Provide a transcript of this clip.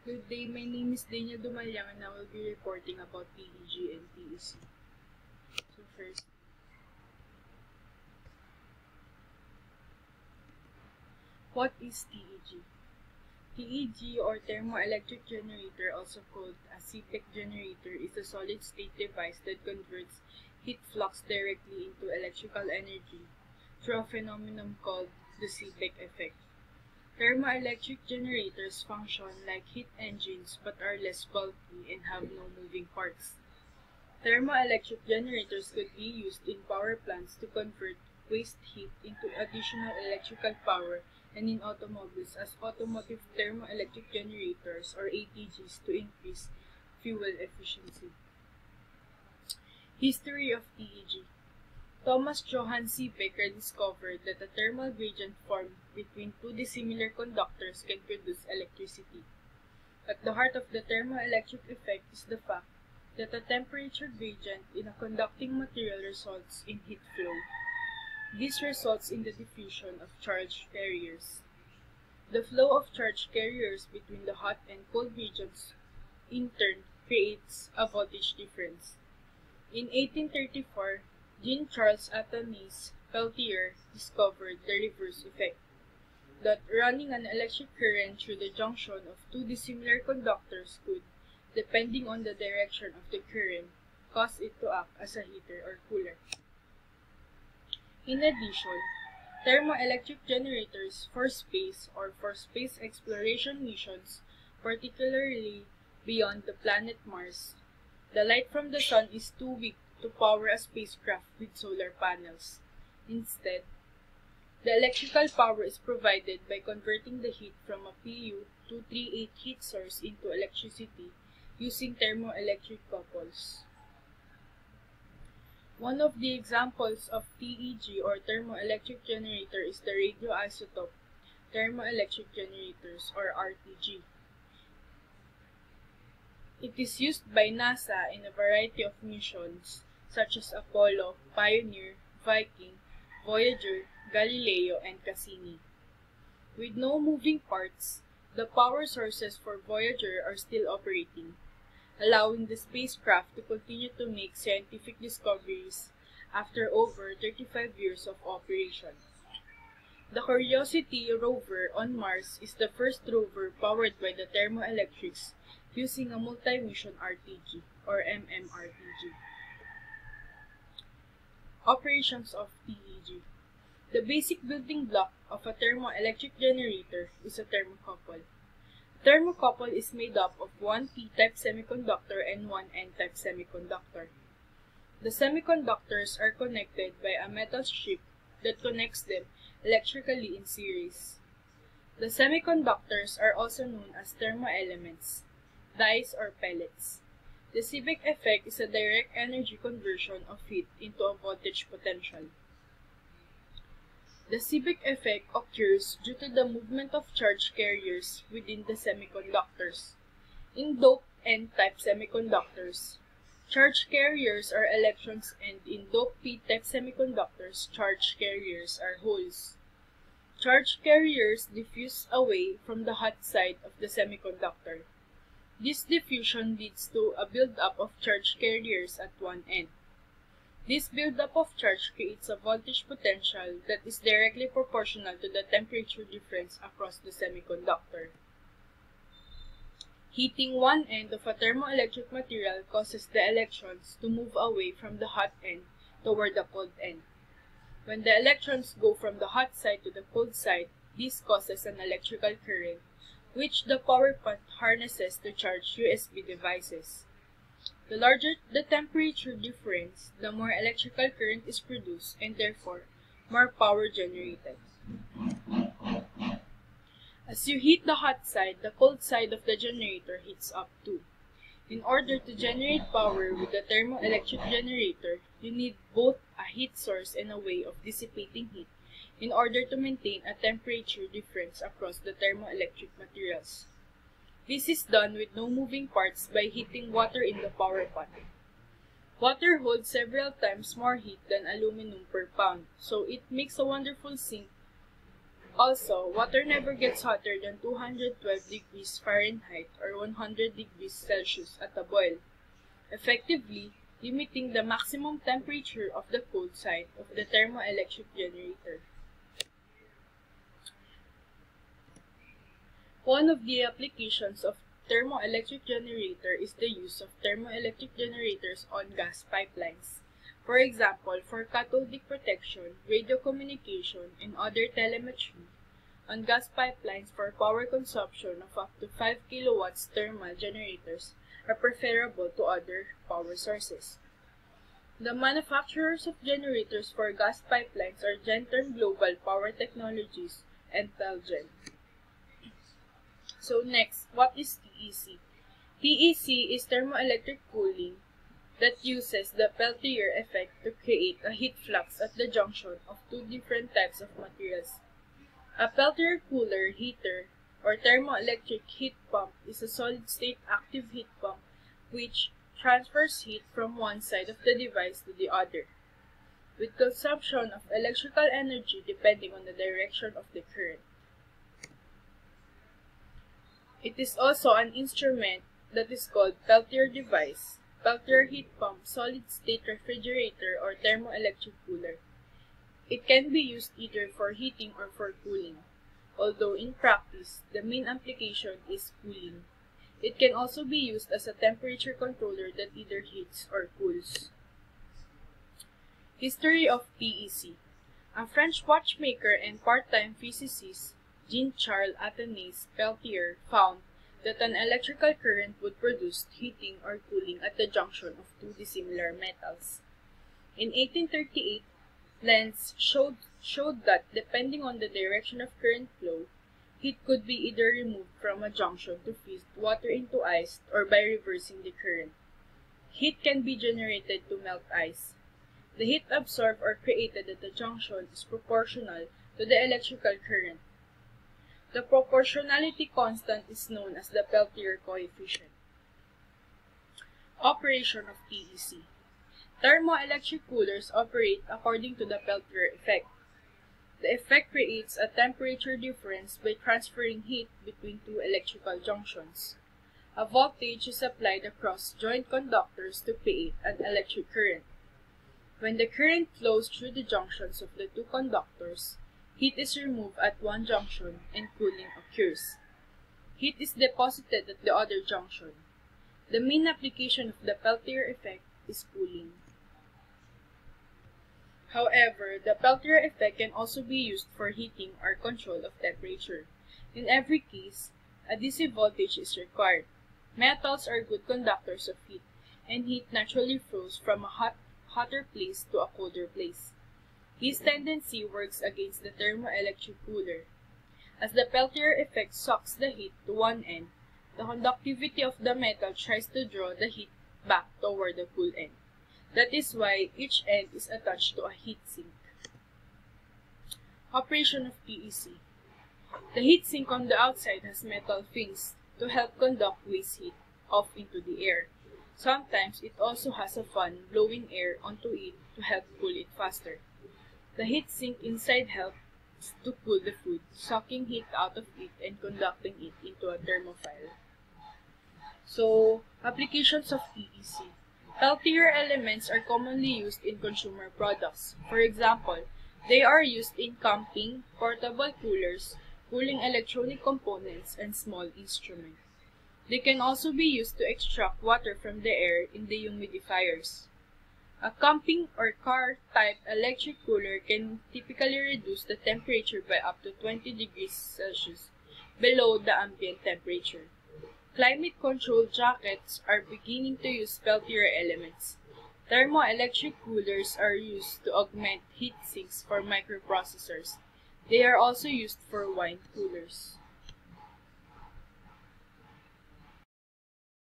Good day, my name is Dania Dumalyang and I will be reporting about TEG and TEC. So first, what is TEG? TEG or thermoelectric generator, also called a CPEC generator, is a solid-state device that converts heat flux directly into electrical energy through a phenomenon called the CPEC effect. Thermoelectric generators function like heat engines but are less bulky and have no moving parts. Thermoelectric generators could be used in power plants to convert waste heat into additional electrical power and in automobiles as automotive thermoelectric generators or ATGs to increase fuel efficiency. History of TEG. Thomas Johann Seebecker discovered that a thermal gradient formed between two dissimilar conductors can produce electricity. At the heart of the thermoelectric effect is the fact that a temperature gradient in a conducting material results in heat flow. This results in the diffusion of charge carriers. The flow of charge carriers between the hot and cold regions in turn creates a voltage difference. In 1834, Jean-Charles Athanase Peltier discovered the reverse effect, that running an electric current through the junction of two dissimilar conductors could, depending on the direction of the current, cause it to act as a heater or cooler. In addition, thermoelectric generators for space or for space exploration missions, particularly beyond the planet Mars, the light from the sun is too weak to power a spacecraft with solar panels. Instead, the electrical power is provided by converting the heat from a Pu-238 heat source into electricity using thermoelectric couples. One of the examples of TEG or thermoelectric generator is the radioisotope thermoelectric generators or RTG. It is used by NASA in a variety of missions such as Apollo, Pioneer, Viking, Voyager, Galileo, and Cassini. With no moving parts, the power sources for Voyager are still operating, allowing the spacecraft to continue to make scientific discoveries after over 35 years of operation. The Curiosity rover on Mars is the first rover powered by the thermoelectrics using a multi-mission RTG or MMRTG. Operations of TEG. The basic building block of a thermoelectric generator is a thermocouple. A thermocouple is made up of one P-type semiconductor and one N-type semiconductor. The semiconductors are connected by a metal strip that connects them electrically in series. The semiconductors are also known as thermoelements, dyes or pellets. The Seebeck effect is a direct energy conversion of heat into a voltage potential. The Seebeck effect occurs due to the movement of charge carriers within the semiconductors. In doped N-type semiconductors, charge carriers are electrons, and in doped P-type semiconductors, charge carriers are holes. Charge carriers diffuse away from the hot side of the semiconductor. This diffusion leads to a buildup of charge carriers at one end. This buildup of charge creates a voltage potential that is directly proportional to the temperature difference across the semiconductor. Heating one end of a thermoelectric material causes the electrons to move away from the hot end toward the cold end. When the electrons go from the hot side to the cold side, this causes an electrical current, which the power plant harnesses to charge USB devices. The larger the temperature difference, the more electrical current is produced and therefore more power generated. As you heat the hot side, the cold side of the generator heats up too. In order to generate power with the thermoelectric generator, you need both a heat source and a way of dissipating heat in order to maintain a temperature difference across the thermoelectric materials. This is done with no moving parts by heating water in the power pot. Water holds several times more heat than aluminum per pound, so it makes a wonderful sink Also, water never gets hotter than 212 degrees Fahrenheit or 100 degrees Celsius at a boil, effectively limiting the maximum temperature of the cold side of the thermoelectric generator. One of the applications of thermoelectric generator is the use of thermoelectric generators on gas pipelines. For example, for cathodic protection, radio communication, and other telemetry, on gas pipelines for power consumption of up to 5 kilowatts thermal generators are preferable to other power sources. The manufacturers of generators for gas pipelines are Gentherm Global Power Technologies and Telgen. So next, what is TEC? TEC is thermoelectric cooling that uses the Peltier effect to create a heat flux at the junction of two different types of materials. A Peltier cooler heater or thermoelectric heat pump is a solid-state active heat pump which transfers heat from one side of the device to the other, with consumption of electrical energy depending on the direction of the current. It is also an instrument that is called Peltier device, Peltier heat pump, solid-state refrigerator, or thermoelectric cooler. It can be used either for heating or for cooling, although in practice, the main application is cooling. It can also be used as a temperature controller that either heats or cools. History of TEC. A French watchmaker and part-time physicist, Jean-Charles Athanase Peltier, found that an electrical current would produce heating or cooling at the junction of two dissimilar metals. In 1838, Lenz showed that depending on the direction of current flow, heat could be either removed from a junction to freeze water into ice or by reversing the current. Heat can be generated to melt ice. The heat absorbed or created at the junction is proportional to the electrical current. The proportionality constant is known as the Peltier coefficient. Operation of TEC. Thermoelectric coolers operate according to the Peltier effect. The effect creates a temperature difference by transferring heat between two electrical junctions. A voltage is applied across joint conductors to create an electric current. When the current flows through the junctions of the two conductors, heat is removed at one junction and cooling occurs. Heat is deposited at the other junction. The main application of the Peltier effect is cooling. However, the Peltier effect can also be used for heating or control of temperature. In every case, a DC voltage is required. Metals are good conductors of heat, and heat naturally flows from a hotter place to a colder place. This tendency works against the thermoelectric cooler. As the Peltier effect sucks the heat to one end, the conductivity of the metal tries to draw the heat back toward the cool end. That is why each end is attached to a heat sink. Operation of TEC. The heat sink on the outside has metal fins to help conduct waste heat off into the air. Sometimes it also has a fan blowing air onto it to help cool it faster. The heat sink inside helps to cool the food, sucking heat out of it and conducting it into a thermophile. So, applications of TEC. Peltier elements are commonly used in consumer products. For example, they are used in camping, portable coolers, cooling electronic components, and small instruments. They can also be used to extract water from the air in the humidifiers. A camping or car-type electric cooler can typically reduce the temperature by up to 20 degrees Celsius below the ambient temperature. Climate-controlled jackets are beginning to use Peltier elements. Thermoelectric coolers are used to augment heat sinks for microprocessors. They are also used for wine coolers.